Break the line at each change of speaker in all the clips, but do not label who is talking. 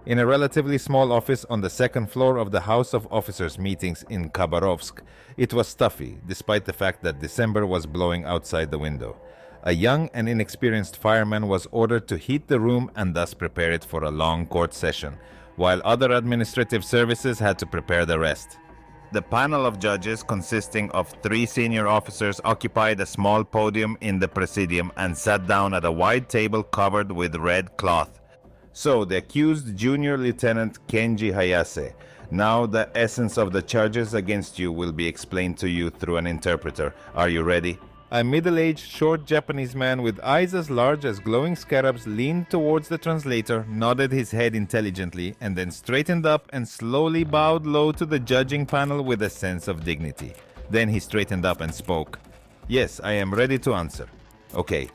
in a relatively small office on the second floor of the House of Officers meetings in Khabarovsk. It was stuffy, despite the fact that December was blowing outside the window. A young and inexperienced fireman was ordered to heat the room and thus prepare it for a long court session, while other administrative services had to prepare the rest. The panel of judges, consisting of 3 senior officers, occupied a small podium in the presidium and sat down at a wide table covered with red cloth. So, the accused Junior Lieutenant Kenji Hayase. Now the essence of the charges against you will be explained to you through an interpreter. Are you ready? A middle-aged, short Japanese man with eyes as large as glowing scarabs leaned towards the translator, nodded his head intelligently, and then straightened up and slowly bowed low to the judging panel with a sense of dignity. Then he straightened up and spoke. Yes, I am ready to answer. Okay.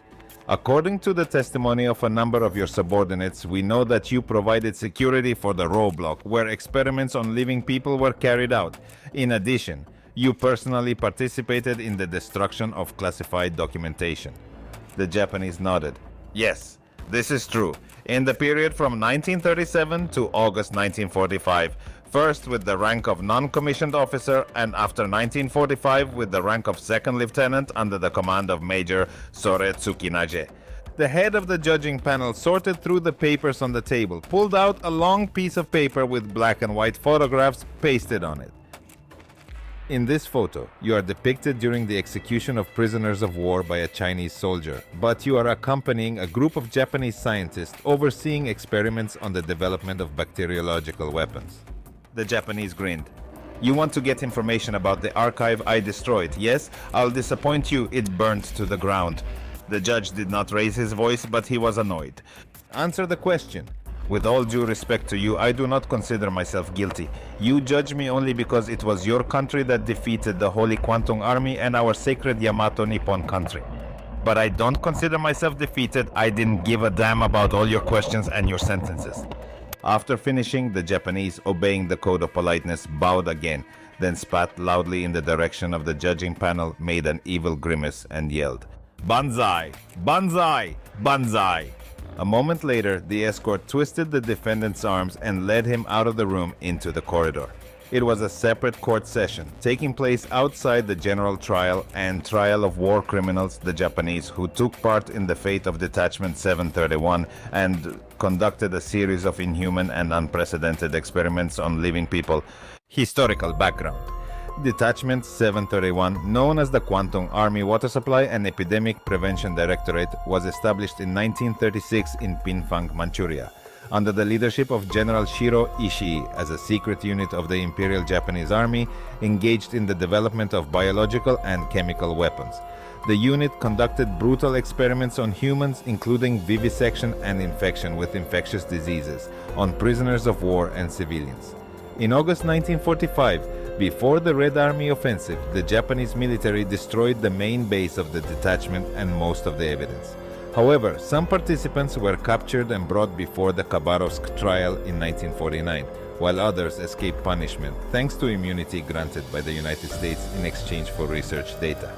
According to the testimony of a number of your subordinates, we know that you provided security for the roadblock where experiments on living people were carried out. In addition, you personally participated in the destruction of classified documentation. The Japanese nodded. Yes, this is true. In the period from 1937 to August 1945, first with the rank of non-commissioned officer and after 1945 with the rank of second lieutenant under the command of Major Sore Tsukinage. The head of the judging panel sorted through the papers on the table, pulled out a long piece of paper with black and white photographs pasted on it. In this photo, you are depicted during the execution of prisoners of war by a Chinese soldier, but you are accompanying a group of Japanese scientists overseeing experiments on the development of bacteriological weapons. The Japanese grinned. You want to get information about the archive I destroyed, yes? I'll disappoint you, it burned to the ground. The judge did not raise his voice, but he was annoyed. Answer the question. With all due respect to you, I do not consider myself guilty. You judge me only because it was your country that defeated the Holy Kwantung Army and our sacred Yamato Nippon country. But I don't consider myself defeated. I didn't give a damn about all your questions and your sentences. After finishing, the Japanese, obeying the code of politeness, bowed again, then spat loudly in the direction of the judging panel, made an evil grimace, and yelled, "Banzai! Banzai! Banzai!" A moment later, the escort twisted the defendant's arms and led him out of the room into the corridor. It was a separate court session, taking place outside the general trial and trial of war criminals, the Japanese, who took part in the fate of Detachment 731 and conducted a series of inhuman and unprecedented experiments on living people. Historical background. Detachment 731, known as the Kwantung Army Water Supply and Epidemic Prevention Directorate, was established in 1936 in Pinfang, Manchuria, under the leadership of General Shiro Ishii as a secret unit of the Imperial Japanese Army engaged in the development of biological and chemical weapons. The unit conducted brutal experiments on humans, including vivisection and infection with infectious diseases, on prisoners of war and civilians. In August 1945, before the Red Army offensive, the Japanese military destroyed the main base of the detachment and most of the evidence. However, some participants were captured and brought before the Khabarovsk trial in 1949, while others escaped punishment thanks to immunity granted by the United States in exchange for research data.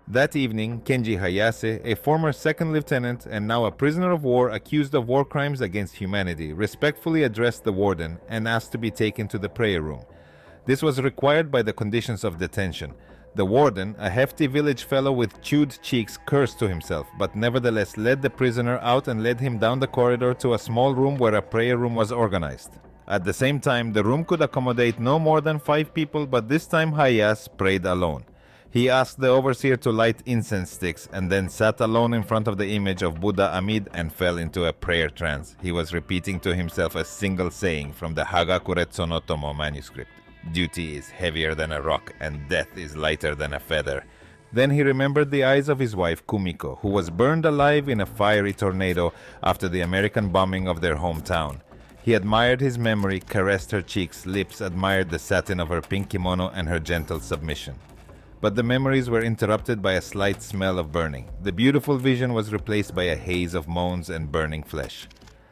That evening, Kenji Hayase, a former second lieutenant and now a prisoner of war accused of war crimes against humanity, respectfully addressed the warden and asked to be taken to the prayer room. This was required by the conditions of detention. The warden, a hefty village fellow with chewed cheeks, cursed to himself, but nevertheless led the prisoner out and led him down the corridor to a small room where a prayer room was organized. At the same time, the room could accommodate no more than 5 people, but this time Hayase prayed alone. He asked the overseer to light incense sticks and then sat alone in front of the image of Buddha Amid and fell into a prayer trance. He was repeating to himself a single saying from the Hagakuretsu no Tomo manuscript. Duty is heavier than a rock and death is lighter than a feather. Then he remembered the eyes of his wife Kumiko, who was burned alive in a fiery tornado after the American bombing of their hometown. He admired his memory, caressed her cheeks, lips, admired the satin of her pink kimono and her gentle submission. But the memories were interrupted by a slight smell of burning. The beautiful vision was replaced by a haze of moans and burning flesh.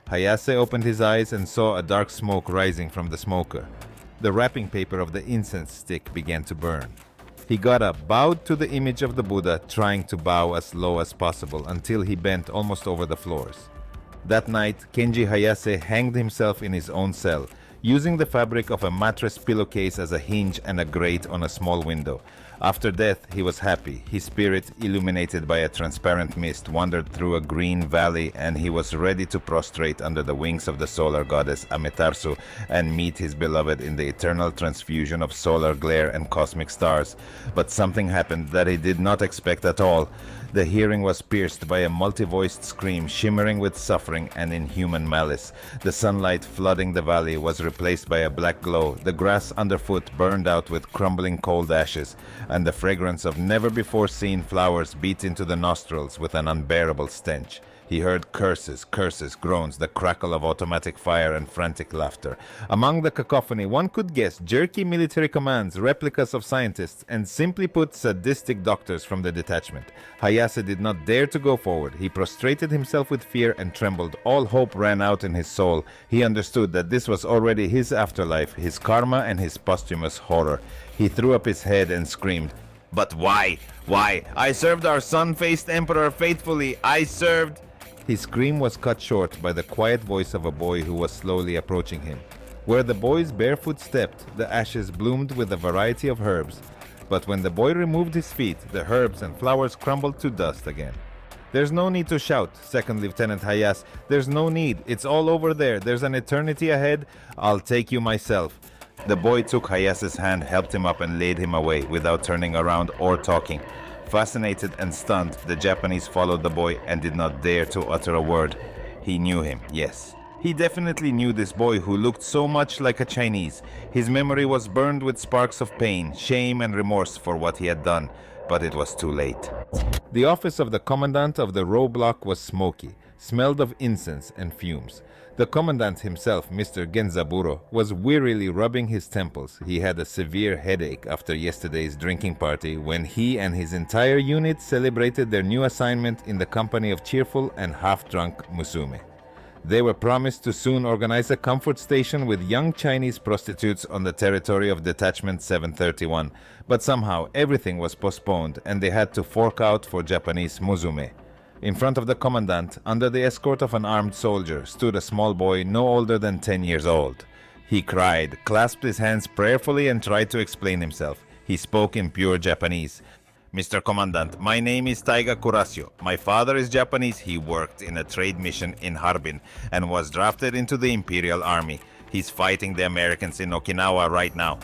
Hayase opened his eyes and saw a dark smoke rising from the smoker. The wrapping paper of the incense stick began to burn. He got up, bowed to the image of the Buddha, trying to bow as low as possible until he bent almost over the floors. That night, Kenji Hayase hanged himself in his own cell, using the fabric of a mattress pillowcase as a hinge and a grate on a small window. After death, he was happy. His spirit, illuminated by a transparent mist, wandered through a green valley, and he was ready to prostrate under the wings of the solar goddess Ametarsu and meet his beloved in the eternal transfusion of solar glare and cosmic stars. But something happened that he did not expect at all. The hearing was pierced by a multi-voiced scream shimmering with suffering and inhuman malice. The sunlight flooding the valley was replaced by a black glow. The grass underfoot burned out with crumbling cold ashes, and the fragrance of never-before-seen flowers beat into the nostrils with an unbearable stench. He heard curses, groans, the crackle of automatic fire and frantic laughter. Among the cacophony, one could guess jerky military commands, replicas of scientists, and simply put, sadistic doctors from the detachment. Hayase did not dare to go forward. He prostrated himself with fear and trembled. All hope ran out in his soul. He understood that this was already his afterlife, his karma and his posthumous horror. He threw up his head and screamed, "But why? Why? I served our sun-faced emperor faithfully. I served..." His scream was cut short by the quiet voice of a boy who was slowly approaching him. Where the boy's bare foot stepped, the ashes bloomed with a variety of herbs. But when the boy removed his feet, the herbs and flowers crumbled to dust again. "There's no need to shout, Second Lieutenant Hayase. There's no need. It's all over there. There's an eternity ahead. I'll take you myself." The boy took Hayase's hand, helped him up, and laid him away without turning around or talking. Fascinated and stunned, the Japanese followed the boy and did not dare to utter a word. He knew him, yes. He definitely knew this boy who looked so much like a Chinese. His memory was burned with sparks of pain, shame and remorse for what he had done, but it was too late. The office of the commandant of the row block was smoky, smelled of incense and fumes. The commandant himself, Mr. Genzaburo, was wearily rubbing his temples. He had a severe headache after yesterday's drinking party when he and his entire unit celebrated their new assignment in the company of cheerful and half-drunk Musume. They were promised to soon organize a comfort station with young Chinese prostitutes on the territory of Detachment 731, but somehow everything was postponed and they had to fork out for Japanese Musume. In front of the commandant, under the escort of an armed soldier, stood a small boy no older than 10 years old. He cried, clasped his hands prayerfully, and tried to explain himself. He spoke in pure Japanese. "Mr. Commandant, my name is Taiga Kurasio. My father is Japanese. He worked in a trade mission in Harbin and was drafted into the Imperial Army. He's fighting the Americans in Okinawa right now."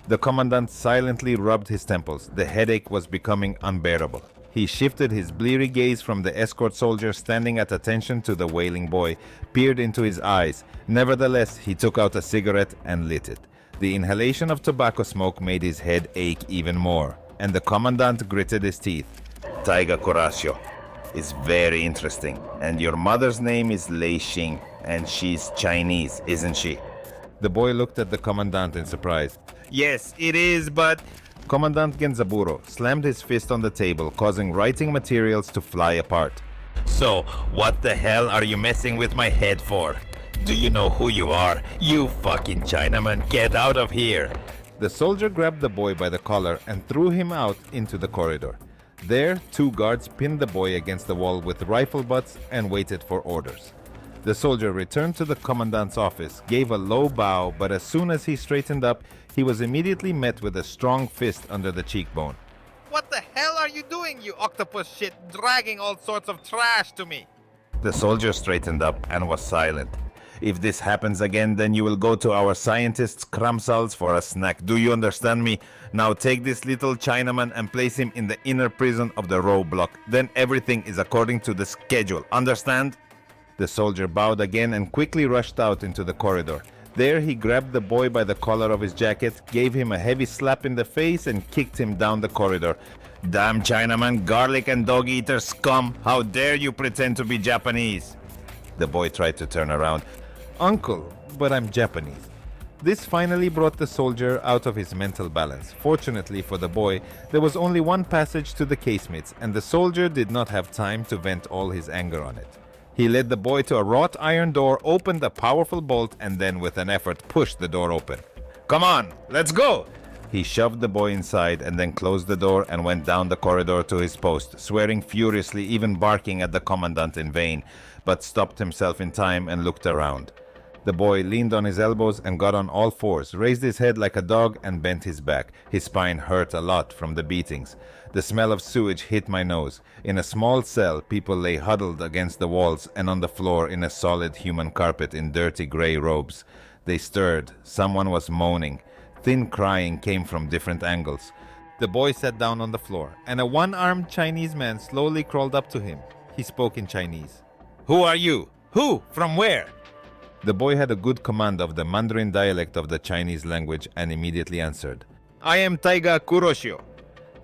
The commandant silently rubbed his temples. The headache was becoming unbearable. He shifted his bleary gaze from the escort soldier standing at attention to the wailing boy, peered into his eyes. Nevertheless, he took out a cigarette and lit it. The inhalation of tobacco smoke made his head ache even more, and the commandant gritted his teeth. "Taiga Kurasio is very interesting, and your mother's name is Lei Xing, and she's Chinese, isn't she?" The boy looked at the commandant in surprise. "Yes, it is, but..." Commandant Genzaburo slammed his fist on the table, causing writing materials to fly apart. "So, what the hell are you messing with my head for? Do you know who you are? You fucking Chinaman, get out of here!" The soldier grabbed the boy by the collar and threw him out into the corridor. There, two guards pinned the boy against the wall with rifle butts and waited for orders. The soldier returned to the commandant's office, gave a low bow, but as soon as he straightened up, he was immediately met with a strong fist under the cheekbone. "What the hell are you doing, you octopus shit, dragging all sorts of trash to me?" The soldier straightened up and was silent. "If this happens again, then you will go to our scientist's Kramsals for a snack. Do you understand me? Now take this little Chinaman and place him in the inner prison of the row block. Then everything is according to the schedule. Understand?" The soldier bowed again and quickly rushed out into the corridor. There he grabbed the boy by the collar of his jacket, gave him a heavy slap in the face, and kicked him down the corridor. "Damn Chinaman, garlic and dog-eater scum! How dare you pretend to be Japanese?" The boy tried to turn around. "Uncle, but I'm Japanese." This finally brought the soldier out of his mental balance. Fortunately for the boy, there was only one passage to the casemates, and the soldier did not have time to vent all his anger on it. He led the boy to a wrought iron door, opened a powerful bolt, and then with an effort pushed the door open. "Come on, let's go!" He shoved the boy inside and then closed the door and went down the corridor to his post, swearing furiously, even barking at the commandant in vain, but stopped himself in time and looked around. The boy leaned on his elbows and got on all fours, raised his head like a dog and bent his back. His spine hurt a lot from the beatings. The smell of sewage hit my nose. In a small cell, people lay huddled against the walls and on the floor in a solid human carpet in dirty gray robes. They stirred. Someone was moaning. Thin crying came from different angles. The boy sat down on the floor, and a one-armed Chinese man slowly crawled up to him. He spoke in Chinese. "Who are you? Who? From where?" The boy had a good command of the Mandarin dialect of the Chinese language and immediately answered. "I am Taiga Kuroshio."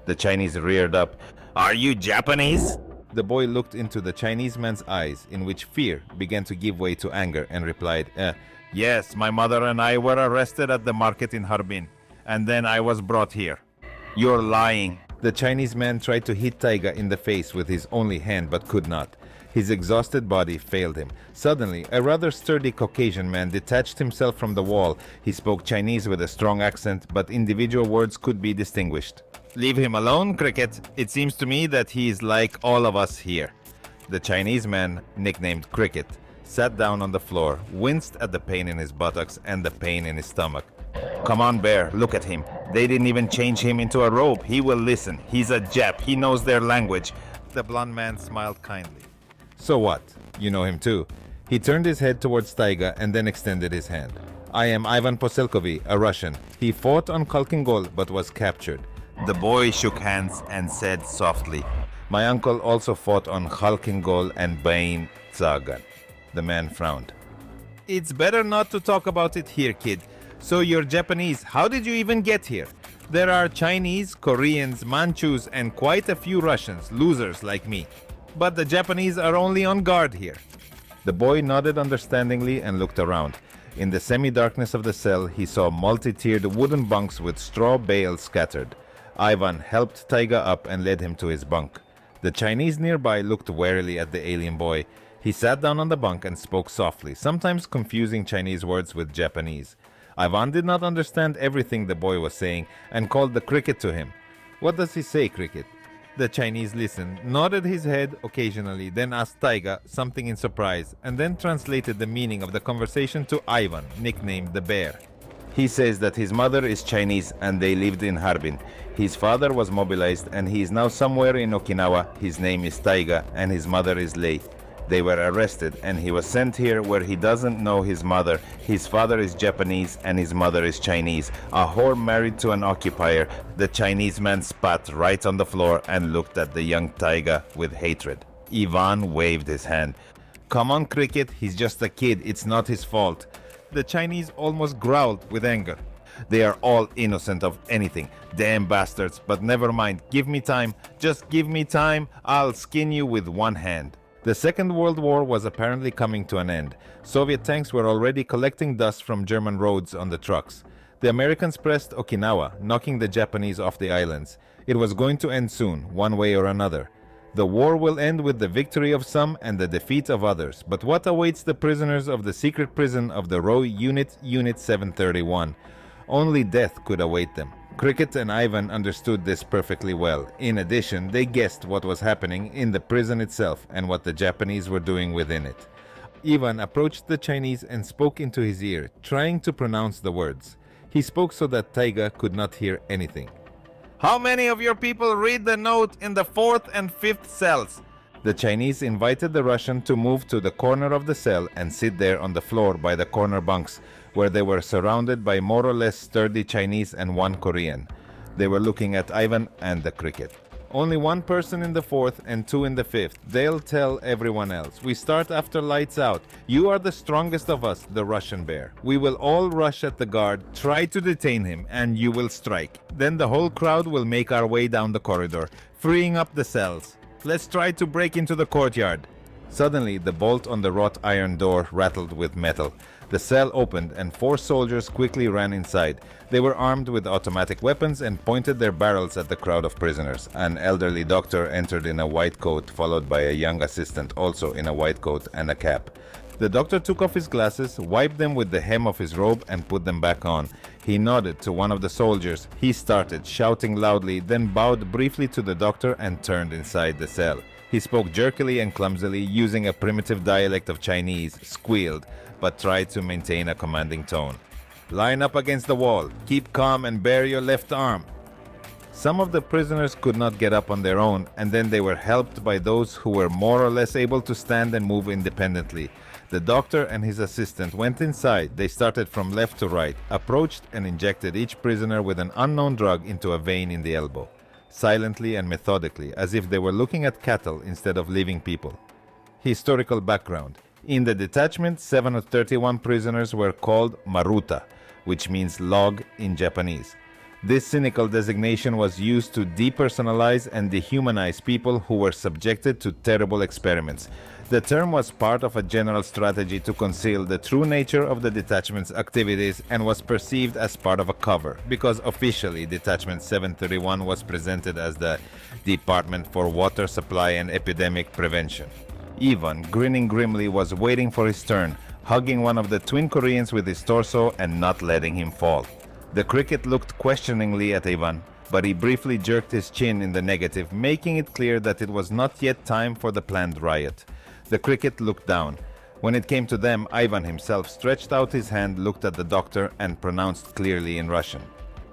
The Chinese reared up. "Are you Japanese?" The boy looked into the Chinese man's eyes, in which fear began to give way to anger, and replied, "Yes, my mother and I were arrested at the market in Harbin, and then I was brought here." "You're lying." The Chinese man tried to hit Taiga in the face with his only hand, but could not. His exhausted body failed him. Suddenly, a rather sturdy Caucasian man detached himself from the wall. He spoke Chinese with a strong accent, but individual words could be distinguished. "Leave him alone, Cricket. It seems to me that he is like all of us here." The Chinese man, nicknamed Cricket, sat down on the floor, winced at the pain in his buttocks and the pain in his stomach. "Come on, Bear, look at him. They didn't even change him into a robe. He will listen. He's a Jap. He knows their language." The blond man smiled kindly. "So what? You know him too." He turned his head towards Taiga and then extended his hand. "I am Ivan Poselkovy, a Russian. He fought on Khalkhin but was captured." The boy shook hands and said softly, "My uncle also fought on Khalkhin and Bain Tsagan." The man frowned. "It's better not to talk about it here, kid. So you're Japanese. How did you even get here? There are Chinese, Koreans, Manchus, and quite a few Russians, losers like me. But the Japanese are only on guard here." The boy nodded understandingly and looked around. In the semi-darkness of the cell, he saw multi-tiered wooden bunks with straw bales scattered. Ivan helped Taiga up and led him to his bunk. The Chinese nearby looked warily at the alien boy. He sat down on the bunk and spoke softly, sometimes confusing Chinese words with Japanese. Ivan did not understand everything the boy was saying and called the Cricket to him. "What does he say, Cricket?" The Chinese listened, nodded his head occasionally, then asked Taiga something in surprise, and then translated the meaning of the conversation to Ivan, nicknamed the Bear. "He says that his mother is Chinese and they lived in Harbin. His father was mobilized and he is now somewhere in Okinawa. His name is Taiga and his mother is Lei. They were arrested and he was sent here where he doesn't know his mother. His father is Japanese and his mother is Chinese. A whore married to an occupier." The Chinese man spat right on the floor and looked at the young Taiga with hatred. Ivan waved his hand. "Come on, Cricket, he's just a kid. It's not his fault." The Chinese almost growled with anger. "They are all innocent of anything. Damn bastards, but never mind. Give me time. Just give me time. I'll skin you with one hand." The Second World War was apparently coming to an end. Soviet tanks were already collecting dust from German roads on the trucks. The Americans pressed Okinawa, knocking the Japanese off the islands. It was going to end soon, one way or another. The war will end with the victory of some and the defeat of others. But what awaits the prisoners of the secret prison of the Row Unit 731? Only death could await them. Cricket and Ivan understood this perfectly well. In addition, they guessed what was happening in the prison itself and what the Japanese were doing within it. Ivan approached the Chinese and spoke into his ear, trying to pronounce the words. He spoke so that Taiga could not hear anything. "How many of your people read the note in the 4th and 5th cells?" The Chinese invited the Russian to move to the corner of the cell and sit there on the floor by the corner bunks, where they were surrounded by more or less sturdy Chinese and one Korean. They were looking at Ivan and the Cricket. "Only one person in the 4th and 2 in the 5th. They'll tell everyone else. We start after lights out. You are the strongest of us," the Russian Bear. "We will all rush at the guard, try to detain him, and you will strike. Then the whole crowd will make our way down the corridor, freeing up the cells. Let's try to break into the courtyard." Suddenly, the bolt on the wrought iron door rattled with metal. The cell opened and 4 soldiers quickly ran inside. They were armed with automatic weapons and pointed their barrels at the crowd of prisoners. An elderly doctor entered in a white coat, followed by a young assistant also in a white coat and a cap. The doctor took off his glasses, wiped them with the hem of his robe and put them back on. He nodded to one of the soldiers. He started shouting loudly, then bowed briefly to the doctor and turned inside the cell. He spoke jerkily and clumsily, using a primitive dialect of Chinese, squealed, but tried to maintain a commanding tone. "Line up against the wall. Keep calm and bare your left arm." Some of the prisoners could not get up on their own, and then they were helped by those who were more or less able to stand and move independently. The doctor and his assistant went inside. They started from left to right, approached and injected each prisoner with an unknown drug into a vein in the elbow, silently and methodically, as if they were looking at cattle instead of living people. Historical background. In the detachment, 7 of 31 prisoners were called Maruta, which means log in Japanese. This cynical designation was used to depersonalize and dehumanize people who were subjected to terrible experiments. The term was part of a general strategy to conceal the true nature of the detachment's activities and was perceived as part of a cover, because officially Detachment 731 was presented as the Department for Water Supply and Epidemic Prevention. Ivan, grinning grimly, was waiting for his turn, hugging one of the twin Koreans with his torso and not letting him fall. The cricket looked questioningly at Ivan, but he briefly jerked his chin in the negative, making it clear that it was not yet time for the planned riot. The cricket looked down. When it came to them, Ivan himself stretched out his hand, looked at the doctor, and pronounced clearly in Russian,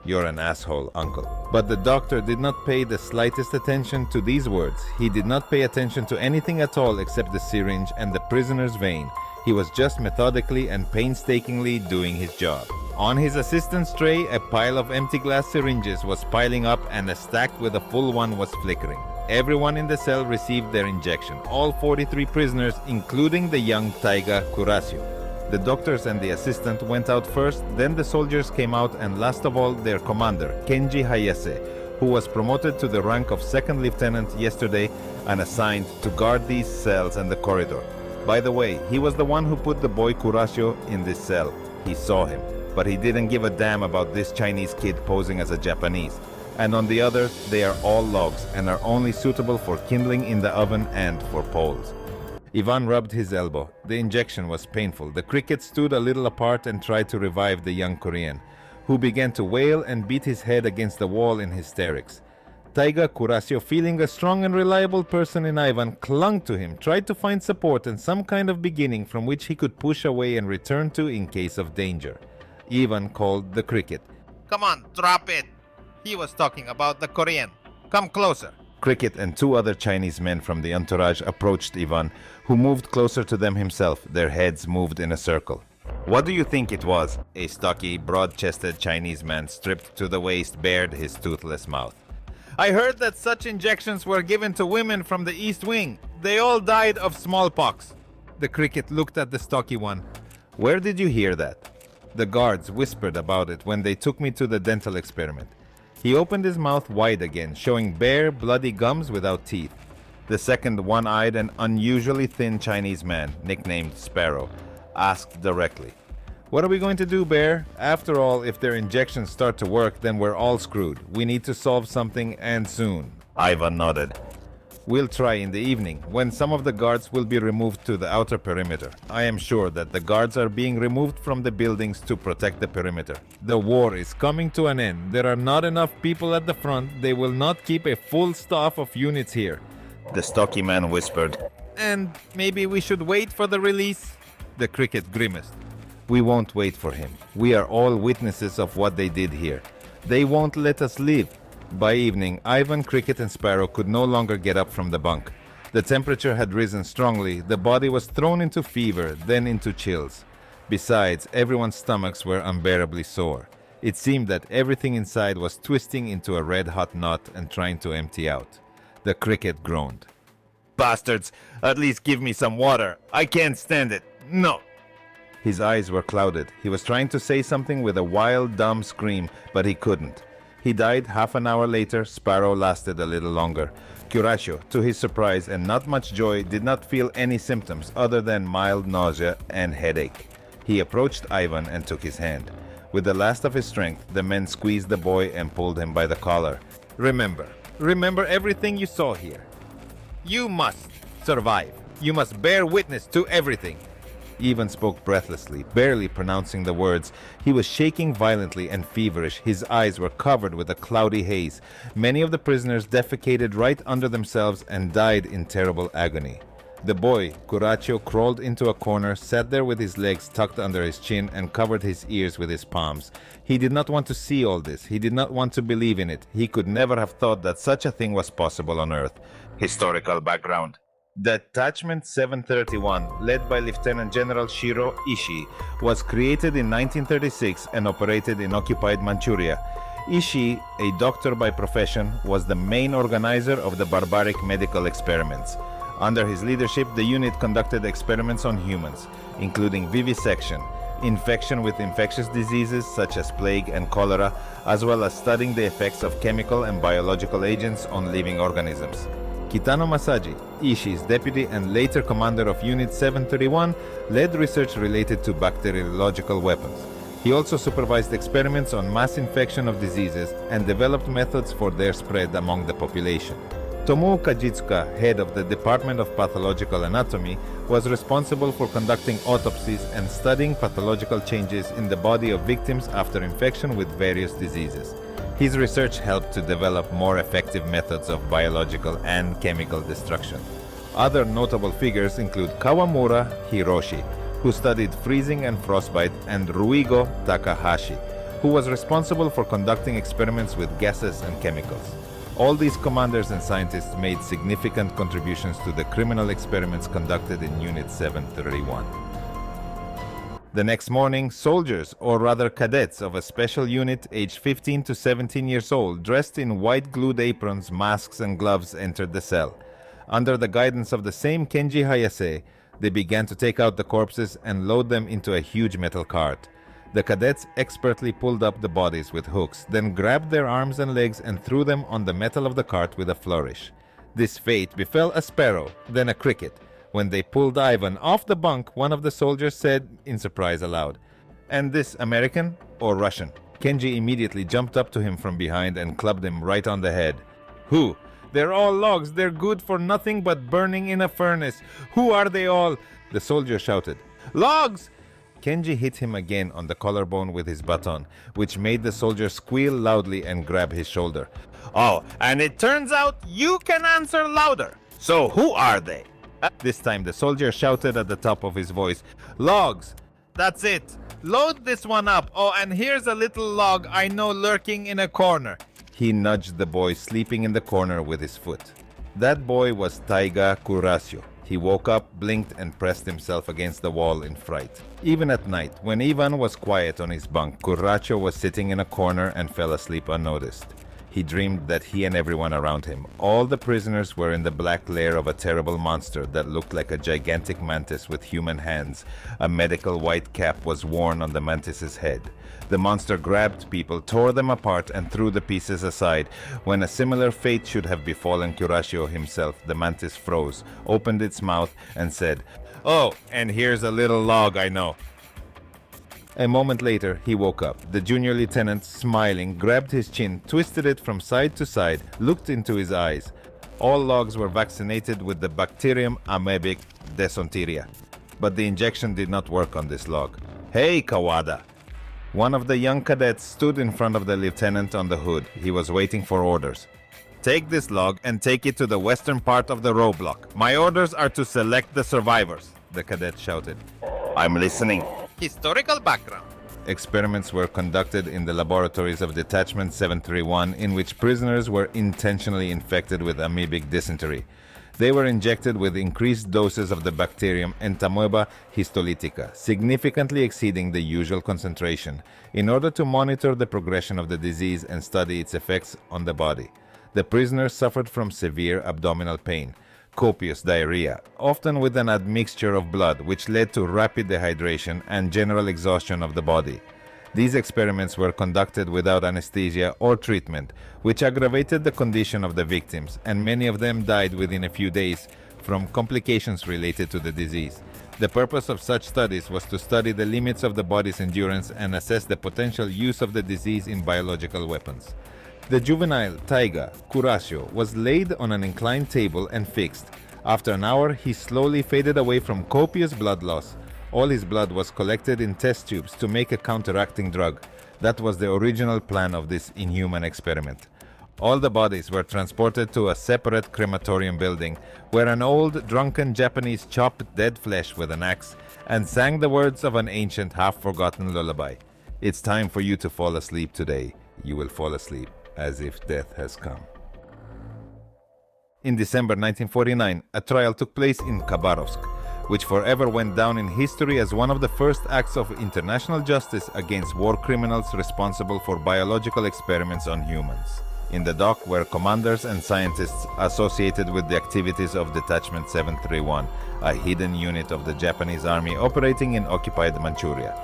"You're an asshole, uncle." But the doctor did not pay the slightest attention to these words. He did not pay attention to anything at all except the syringe and the prisoner's vein. He was just methodically and painstakingly doing his job. On his assistant's tray, a pile of empty glass syringes was piling up and a stack with a full one was flickering. Everyone in the cell received their injection, all 43 prisoners, including the young Taiga Kurasio. The doctors and the assistant went out first, then the soldiers came out, and last of all their commander, Kenji Hayase, who was promoted to the rank of second lieutenant yesterday and assigned to guard these cells and the corridor. By the way, he was the one who put the boy Kurasio in this cell. He saw him, but he didn't give a damn about this Chinese kid posing as a Japanese. And on the others, they are all logs and are only suitable for kindling in the oven and for poles. Ivan rubbed his elbow. The injection was painful. The cricket stood a little apart and tried to revive the young Korean, who began to wail and beat his head against the wall in hysterics. Taiga Kurasio, feeling a strong and reliable person in Ivan, clung to him, tried to find support and some kind of beginning from which he could push away and return to in case of danger. Ivan called the cricket.
"Come on, drop it." He was talking about the Korean. "Come closer."
Cricket and 2 other Chinese men from the entourage approached Ivan, who moved closer to them himself. Their heads moved in a circle. "What do you think it was?" A stocky, broad-chested Chinese man, stripped to the waist, bared his toothless mouth.
"I heard that such injections were given to women from the East Wing. They all died of smallpox."
The cricket looked at the stocky one. "Where did you hear that?" The guards whispered about it when they took me to the dental experiment. He opened his mouth wide again, showing bare, bloody gums without teeth. The second one-eyed and unusually thin Chinese man, nicknamed Sparrow, asked directly, "What are we going to do, Bear? After all, if their injections start to work, then we're all screwed. We need to solve something, and soon." Ivan nodded. "We'll try in the evening, when some of the guards will be removed to the outer perimeter. I am sure that the guards are being removed from the buildings to protect the perimeter. The war is coming to an end. There are not enough people at the front. They will not keep a full staff of units here." The stocky man whispered.
"And maybe we should wait for the release?"
The cricket grimaced. "We won't wait for him. We are all witnesses of what they did here. They won't let us live." By evening, Ivan, Cricket, and Sparrow could no longer get up from the bunk. The temperature had risen strongly. The body was thrown into fever, then into chills. Besides, everyone's stomachs were unbearably sore. It seemed that everything inside was twisting into a red-hot knot and trying to empty out. The cricket groaned. "Bastards! At least give me some water! I can't stand it! No!" His eyes were clouded. He was trying to say something with a wild, dumb scream, but he couldn't. He died half an hour later. Sparrow lasted a little longer. Kurasio, to his surprise and not much joy, did not feel any symptoms other than mild nausea and headache. He approached Ivan and took his hand. With the last of his strength, the men squeezed the boy and pulled him by the collar.
Remember everything you saw here. You must survive. You must bear witness to everything.
Ivan spoke breathlessly, barely pronouncing the words. He was shaking violently and feverish. His eyes were covered with a cloudy haze. Many of the prisoners defecated right under themselves and died in terrible agony. The boy, Curaccio, crawled into a corner, sat there with his legs tucked under his chin and covered his ears with his palms. He did not want to see all this. He did not want to believe in it. He could never have thought that such a thing was possible on Earth. Historical background. Detachment 731, led by Lieutenant General Shiro Ishii, was created in 1936 and operated in occupied Manchuria. Ishii, a doctor by profession, was the main organizer of the barbaric medical experiments. Under his leadership, the unit conducted experiments on humans, including vivisection, infection with infectious diseases such as plague and cholera, as well as studying the effects of chemical and biological agents on living organisms. Kitano Masaji, Ishii's deputy and later commander of Unit 731, led research related to bacteriological weapons. He also supervised experiments on mass infection of diseases and developed methods for their spread among the population. Tomoo Kajitsuka, head of the Department of Pathological Anatomy, was responsible for conducting autopsies and studying pathological changes in the body of victims after infection with various diseases. His research helped to develop more effective methods of biological and chemical destruction. Other notable figures include Kawamura Hiroshi, who studied freezing and frostbite, and Ruigo Takahashi, who was responsible for conducting experiments with gases and chemicals. All these commanders and scientists made significant contributions to the criminal experiments conducted in Unit 731. The next morning, soldiers, or rather cadets of a special unit aged 15 to 17 years old, dressed in white glued aprons, masks and gloves, entered the cell. Under the guidance of the same Kenji Hayase, they began to take out the corpses and load them into a huge metal cart. The cadets expertly pulled up the bodies with hooks, then grabbed their arms and legs and threw them on the metal of the cart with a flourish. This fate befell a sparrow, then a cricket. When they pulled Ivan off the bunk, one of the soldiers said in surprise aloud, "And this American or Russian?" Kenji immediately jumped up to him from behind and clubbed him right on the head. "Who? They're all logs. They're good for nothing but burning in a furnace. Who are they all?" The soldier shouted. "Logs!" Kenji hit him again on the collarbone with his baton, which made the soldier squeal loudly and grab his shoulder. "Oh, and it turns out you can answer louder. So who are they?" This time the soldier shouted at the top of his voice, "Logs! That's it. Load this one up. Oh, and here's a little log I know lurking in a corner." He nudged the boy sleeping in the corner with his foot. That boy was Taiga Curaccio. He woke up, blinked, and pressed himself against the wall in fright. Even at night, when Ivan was quiet on his bunk, Curaccio was sitting in a corner and fell asleep unnoticed. He dreamed that he and everyone around him, all the prisoners, were in the black lair of a terrible monster that looked like a gigantic mantis with human hands. A medical white cap was worn on the mantis's head. The monster grabbed people, tore them apart, and threw the pieces aside. When a similar fate should have befallen Curaccio himself, the mantis froze, opened its mouth, and said, "Oh, and here's a little log I know." A moment later, he woke up. The junior lieutenant, smiling, grabbed his chin, twisted it from side to side, looked into his eyes. All logs were vaccinated with the bacterium amoebic dysenteria. But the injection did not work on this log. "Hey, Kawada!" One of the young cadets stood in front of the lieutenant on the hood. He was waiting for orders. "Take this log and take it to the western part of the roadblock. My orders are to select the survivors," the cadet shouted. "I'm listening." Historical background. Experiments were conducted in the laboratories of Detachment 731 in which prisoners were intentionally infected with amoebic dysentery. They were injected with increased doses of the bacterium Entamoeba histolytica, significantly exceeding the usual concentration, in order to monitor the progression of the disease and study its effects on the body. The prisoners suffered from severe abdominal pain, copious diarrhea, often with an admixture of blood, which led to rapid dehydration and general exhaustion of the body. These experiments were conducted without anesthesia or treatment, which aggravated the condition of the victims, and many of them died within a few days from complications related to the disease. The purpose of such studies was to study the limits of the body's endurance and assess the potential use of the disease in biological weapons. The juvenile Taiga Curaccio was laid on an inclined table and fixed. After an hour, he slowly faded away from copious blood loss. All his blood was collected in test tubes to make a counteracting drug. That was the original plan of this inhuman experiment. All the bodies were transported to a separate crematorium building, where an old, drunken Japanese chopped dead flesh with an axe and sang the words of an ancient, half-forgotten lullaby. It's time for you to fall asleep today. You will fall asleep as if death has come. In December 1949, a trial took place in Khabarovsk, which forever went down in history as one of the first acts of international justice against war criminals responsible for biological experiments on humans. In the dock were commanders and scientists associated with the activities of Detachment 731, a hidden unit of the Japanese army operating in occupied Manchuria.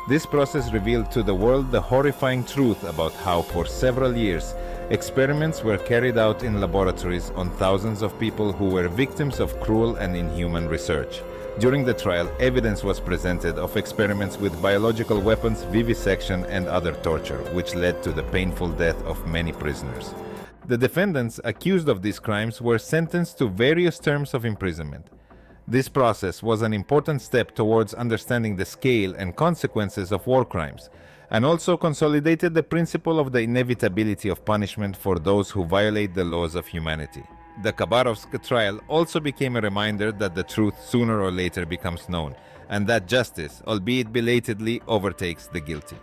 This process revealed to the world the horrifying truth about how, for several years, experiments were carried out in laboratories on thousands of people who were victims of cruel and inhuman research. During the trial, evidence was presented of experiments with biological weapons, vivisection, and other torture, which led to the painful death of many prisoners. The defendants accused of these crimes were sentenced to various terms of imprisonment. This process was an important step towards understanding the scale and consequences of war crimes, and also consolidated the principle of the inevitability of punishment for those who violate the laws of humanity. The Khabarovsk trial also became a reminder that the truth sooner or later becomes known, and that justice, albeit belatedly, overtakes the guilty.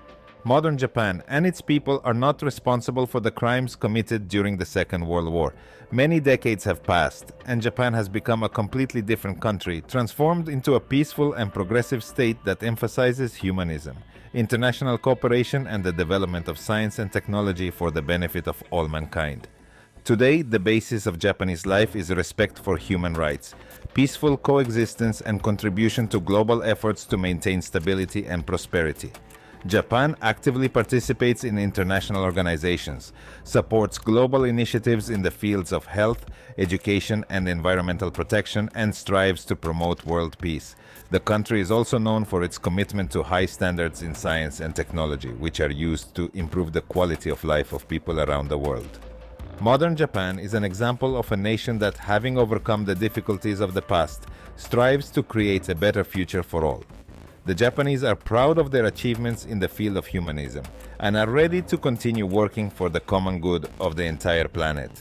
Modern Japan and its people are not responsible for the crimes committed during the Second World War. Many decades have passed, and Japan has become a completely different country, transformed into a peaceful and progressive state that emphasizes humanism, international cooperation, and the development of science and technology for the benefit of all mankind. Today, the basis of Japanese life is respect for human rights, peaceful coexistence, and contribution to global efforts to maintain stability and prosperity. Japan actively participates in international organizations, supports global initiatives in the fields of health, education, and environmental protection, and strives to promote world peace. The country is also known for its commitment to high standards in science and technology, which are used to improve the quality of life of people around the world. Modern Japan is an example of a nation that, having overcome the difficulties of the past, strives to create a better future for all. The Japanese are proud of their achievements in the field of humanism and are ready to continue working for the common good of the entire planet.